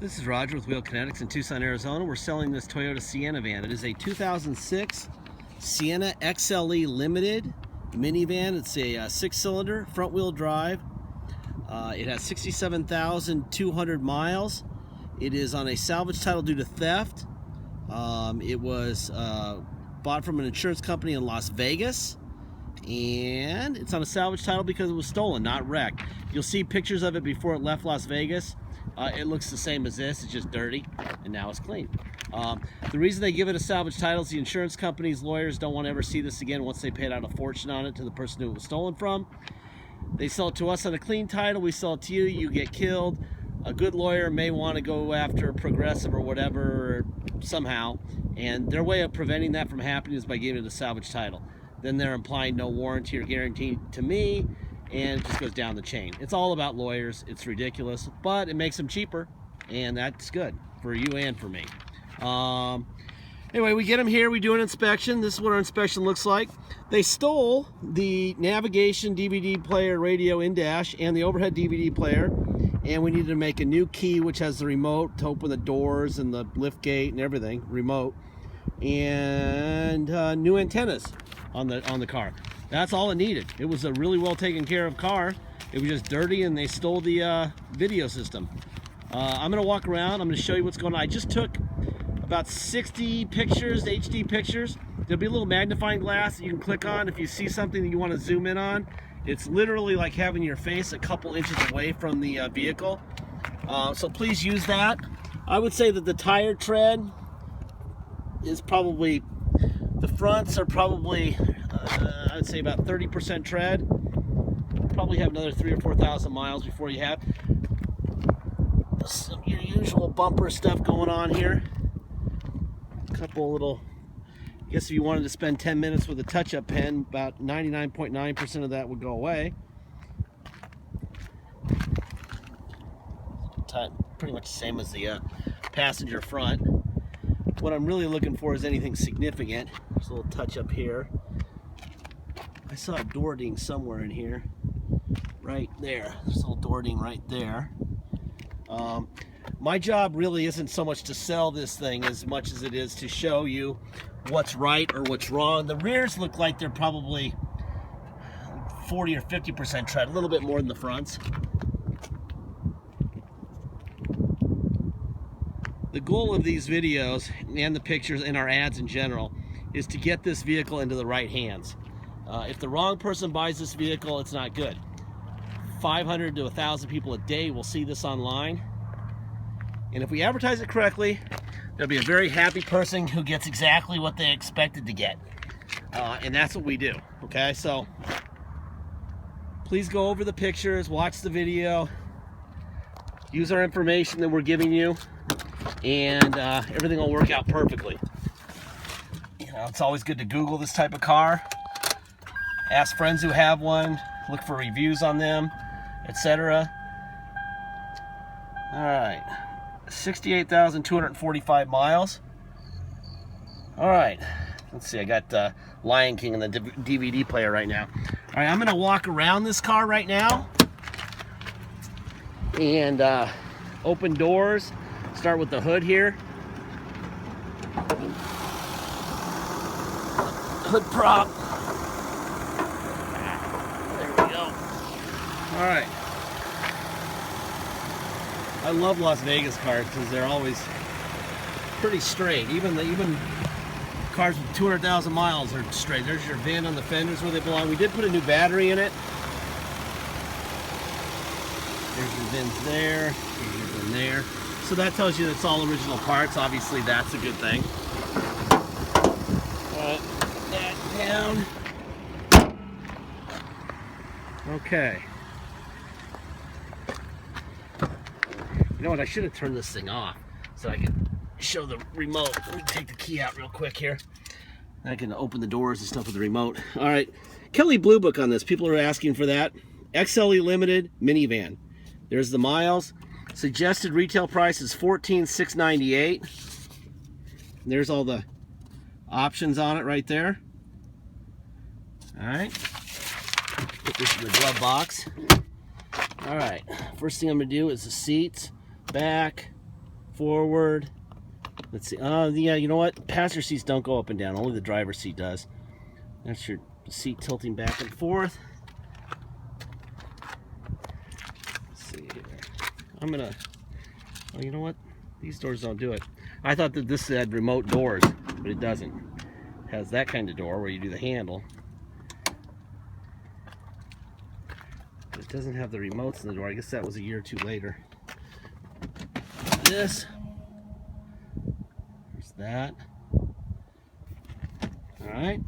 This is Roger with Wheel Kinetics in Tucson, Arizona. We're selling this Toyota Sienna van. It is a 2006 Sienna XLE Limited minivan. It's a 6-cylinder, front-wheel drive. It has 67,200 miles. It is on a salvage title due to theft. It was bought from an insurance company in Las Vegas. And it's on a salvage title because it was stolen, not wrecked. You'll see pictures of it before it left Las Vegas. It looks the same as this, it's just dirty, and now it's clean. The reason they give it a salvage title is the insurance company's lawyers don't want to ever see this again once they paid out a fortune on it to the person who it was stolen from. They sell it to us on a clean title, we sell it to you, you get killed. A good lawyer may want to go after Progressive or whatever somehow, and their way of preventing that from happening is by giving it a salvage title. Then they're implying no warranty or guarantee to me, and it just goes down the chain. It's all about lawyers. It's ridiculous, but it makes them cheaper, and that's good for you and for me. Anyway, we get them here. We do an inspection. This is what our inspection looks like. They stole the navigation DVD player, radio in-dash, and the overhead DVD player, and we needed to make a new key, which has the remote to open the doors and the lift gate and everything, remote, and new antennas on the car. That's all it needed. It was a really well taken care of car. It was just dirty, and they stole the video system. I'm gonna walk around. I'm gonna show you what's going on. I just took about 60 pictures, HD pictures. There'll be a little magnifying glass that you can click on if you see something that you want to zoom in on. It's literally like having your face a couple inches away from the vehicle. So please use that. I would say that the tire tread is probably, the fronts are probably, I'd say about 30% tread. Probably have another 3,000 or 4,000 miles before you have some your usual bumper stuff going on here. A couple little, I guess if you wanted to spend 10 minutes with a touch-up pen, about 99.9% of that would go away. Pretty much the same as the passenger front. What I'm really looking for is anything significant. There's a little touch-up here. I saw a door ding somewhere in here. Right there. There's a little door ding right there. My job really isn't so much to sell this thing as much as it is to show you what's right or what's wrong. The rears look like they're probably 40 or 50% tread, a little bit more than the fronts. The goal of these videos and the pictures and our ads in general is to get this vehicle into the right hands. If the wrong person buys this vehicle, it's not good. 500 to 1,000 people a day will see this online. And if we advertise it correctly, there'll be a very happy person who gets exactly what they expected to get. And that's what we do, okay? So please go over the pictures, watch the video, use our information that we're giving you, and everything will work out perfectly. You know, it's always good to Google this type of car, ask friends who have one, look for reviews on them, etc. All right, 68,245 miles. All right, let's see, I got Lion King in the DVD player right now. All right, I'm gonna walk around this car right now and open doors. Start with the hood here. Hood prop. There we go. All right. I love Las Vegas cars because they're always pretty straight. Even cars with 200,000 miles are straight. There's your VIN on the fenders where they belong. We did put a new battery in it. There's your VINs there. There's your VIN there. So that tells you that it's all original parts. Obviously, that's a good thing. All right, put that down. Okay. You know what? I should have turned this thing off so I could show the remote. Let me take the key out real quick here. I can open the doors and stuff with the remote. All right. Kelley Blue Book on this. People are asking for that. XLE Limited minivan. There's the miles. Suggested retail price is $14,698. There's all the options on it right there. All right. Put this in the glove box. All right. First thing I'm going to do is the seats, back, forward. Let's see. Yeah, you know what? Passenger seats don't go up and down. Only the driver's seat does. That's your seat tilting back and forth. Let's see here. I'm gonna. Oh, you know what? These doors don't do it. I thought that this had remote doors, but it doesn't. It has that kind of door where you do the handle. But it doesn't have the remotes in the door. I guess that was a year or two later. This. There's that. Alright.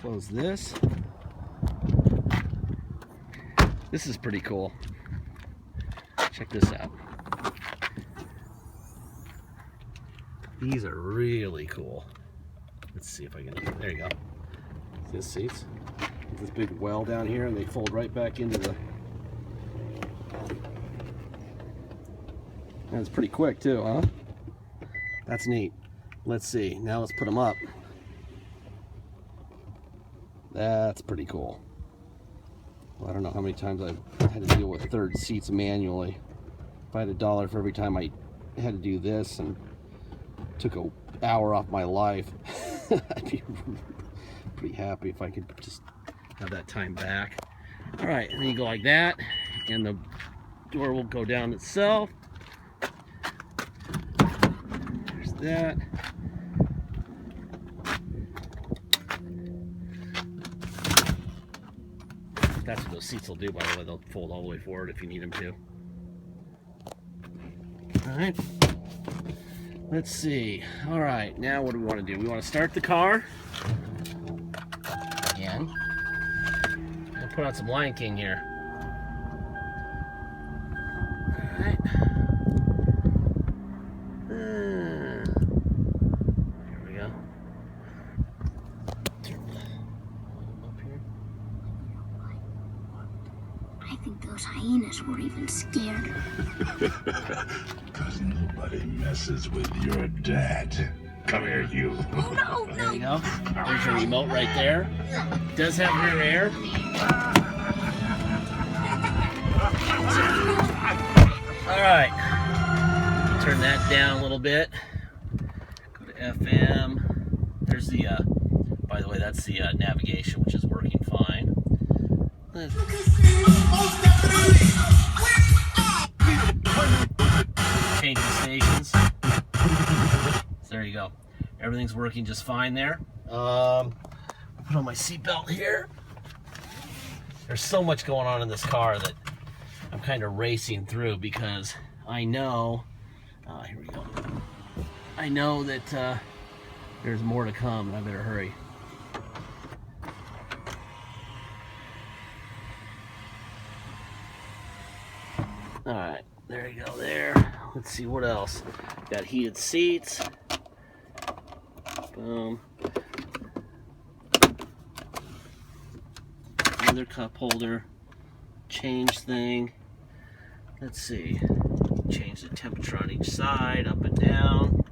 Close this. This is pretty cool. Check this out. These are really cool. Let's see if I can. There you go. See the seats? This big well down here, and they fold right back into the. That's pretty quick too, huh? That's neat. Let's see. Now let's put them up. That's pretty cool. Well, I don't know how many times I've had to deal with third seats manually. If I had $1 for every time I had to do this and took an hour off my life, I'd be pretty happy if I could just have that time back. All right, and then you go like that, and the door will go down itself. There's that. That's what those seats will do, by the way. They'll fold all the way forward if you need them to. All right. Let's see. All right, now what do we want to do? We want to start the car. Again. And put on some Lion King here. All right. Here we go. Turn the volume up here. I think those hyenas were even scared. Because nobody messes with your dad. Come here, you. Oh, no, There you go. There's your remote right there. It does have rear air. All right. Turn that down a little bit. Go to FM. There's the, by the way, that's the navigation, which is working fine. Changing stations. So there you go. Everything's working just fine there. I'll put on my seatbelt here. There's so much going on in this car that I'm kind of racing through because I know, here we go. I know that there's more to come, and I better hurry. All right, there you go there. Let's see what else. Got heated seats. Boom. Another cup holder. Change thing. Let's see. Change the temperature on each side, up and down.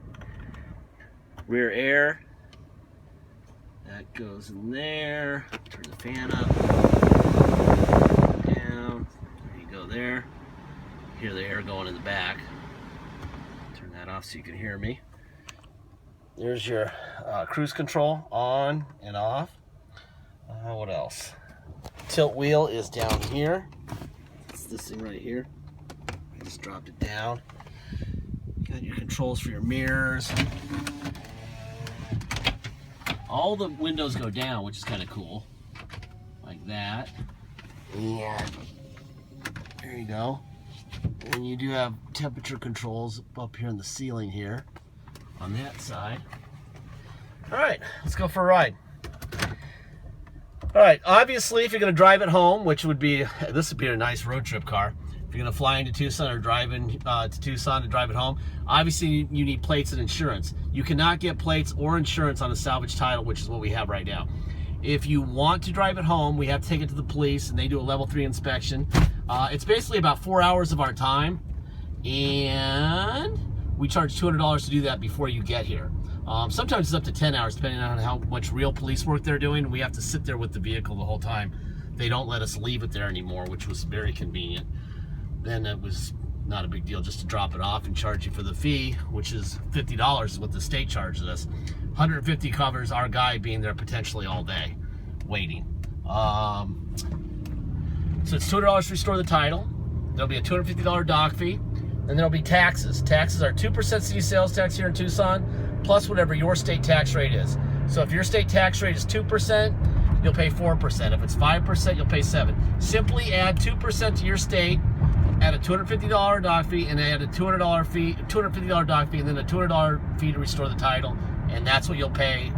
Rear air. That goes in there. Turn the fan up. Down. There you go there. Hear the air going in the back. Turn that off so you can hear me. There's your cruise control on and off. What else? Tilt wheel is down here. It's this thing right here. I just dropped it down. Got your controls for your mirrors. All the windows go down, which is kind of cool. Like that. And there you go. And you do have temperature controls up here in the ceiling here on that side. All right, let's go for a ride. All right, obviously, if you're going to drive it home, which would be, this would be a nice road trip car. If you're going to fly into Tucson or drive in to Tucson to drive it home, obviously you need plates and insurance. You cannot get plates or insurance on a salvage title, which is what we have right now. If you want to drive it home, we have to take it to the police, and they do a level 3 inspection. It's basically about 4 hours of our time, and we charge $200 to do that before you get here. Sometimes it's up to 10 hours, depending on how much real police work they're doing. We have to sit there with the vehicle the whole time. They don't let us leave it there anymore, which was very convenient. Then it was not a big deal just to drop it off and charge you for the fee, which is $50 is what the state charges us. 150 covers our guy being there potentially all day waiting. So it's $200 to restore the title. There'll be a $250 dock fee. And there'll be taxes. Taxes are 2% city sales tax here in Tucson, plus whatever your state tax rate is. So if your state tax rate is 2%, you'll pay 4%. If it's 5%, you'll pay 7%. Simply add 2% to your state, add a $250 dock fee, and add a $250 dock fee, and then a $200 fee to restore the title, and that's what you'll pay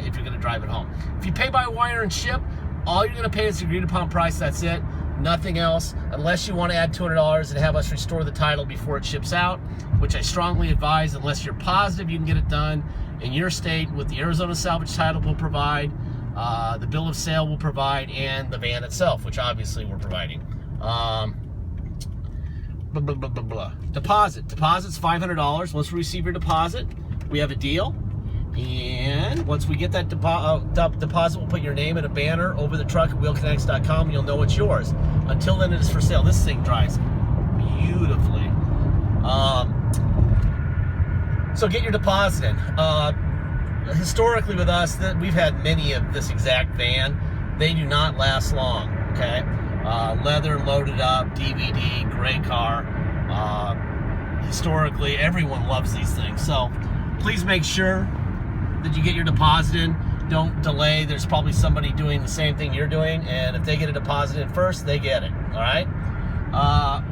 if you're going to drive it home. If you pay by wire and ship, all you're going to pay is the agreed upon price. That's it. Nothing else, unless you want to add $200 and have us restore the title before it ships out, which I strongly advise unless you're positive you can get it done in your state with the Arizona salvage title will provide, the bill of sale will provide, and the van itself, which obviously we're providing. Deposit. Deposit's $500. Once we receive your deposit, we have a deal. And once we get that deposit, we'll put your name in a banner over the truck at wheelkinetics.com, and you'll know it's yours. Until then, it is for sale. This thing drives beautifully. So get your deposit in. Historically with us, we've had many of this exact van. They do not last long, okay? Leather, loaded up, DVD, gray car. Historically, everyone loves these things. So please make sure that you get your deposit in. Don't delay. There's probably somebody doing the same thing you're doing, and if they get a deposit in first, they get it. All right.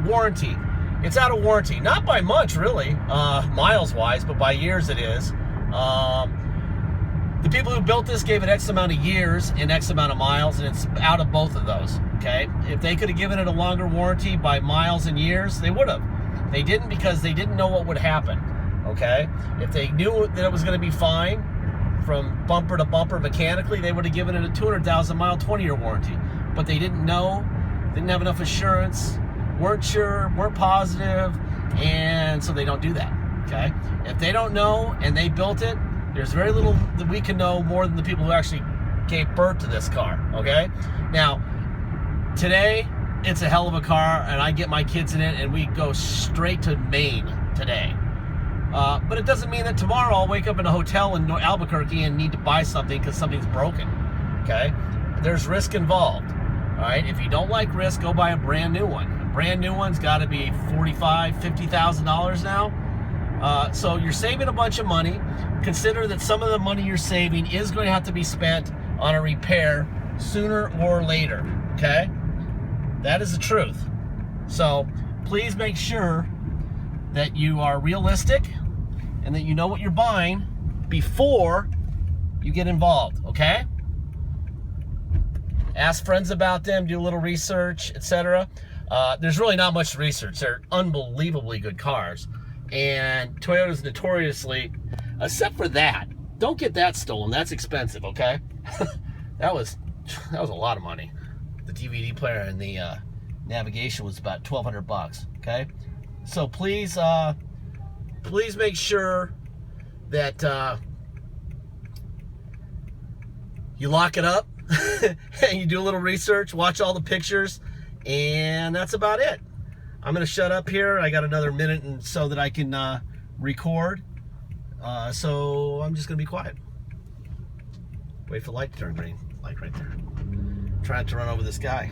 Warranty. It's out of warranty, not by much really, miles wise, but by years it is. The people who built this gave it X amount of years and X amount of miles, and it's out of both of those. Okay. If they could have given it a longer warranty by miles and years, they would have. They didn't, because they didn't know what would happen. Okay. If they knew that it was going to be fine from bumper to bumper mechanically, they would have given it a 200,000 mile 20-year warranty. But they didn't know, didn't have enough assurance, weren't sure, weren't positive, and so they don't do that. Okay. If they don't know and they built it, there's very little that we can know more than the people who actually gave birth to this car. Okay. Now, today it's a hell of a car, and I get my kids in it, and we go straight to Maine today. But it doesn't mean that tomorrow I'll wake up in a hotel in Albuquerque and need to buy something because something's broken. Okay? There's risk involved. All right? If you don't like risk, go buy a brand new one. A brand new one's got to be $45,000, $50,000 now. So you're saving a bunch of money. Consider that some of the money you're saving is going to have to be spent on a repair sooner or later. Okay? That is the truth. So please make sure that you are realistic and that you know what you're buying before you get involved, okay? Ask friends about them, do a little research, etc. There's really not much research. They're unbelievably good cars. And Toyota's notoriously, except for that, don't get that stolen. That's expensive, okay? that was a lot of money. The DVD player and the navigation was about $1,200, okay? So please make sure that you lock it up and you do a little research, watch all the pictures, and that's about it. I'm going to shut up here. I got another minute and so that I can record. So I'm just going to be quiet. Wait for the light to turn green. Light right there. Trying to run over this guy.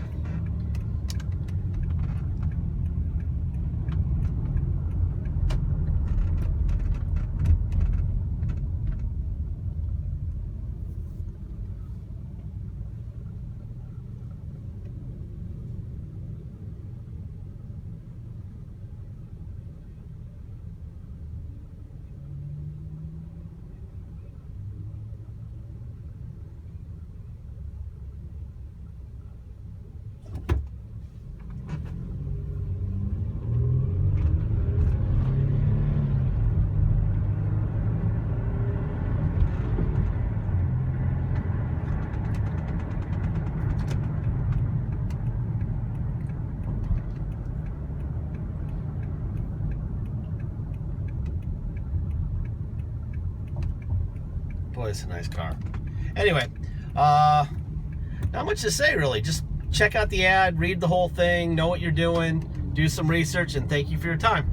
Boy, it's a nice car. Anyway, not much to say really. Just check out the ad, read the whole thing, know what you're doing, do some research, and thank you for your time.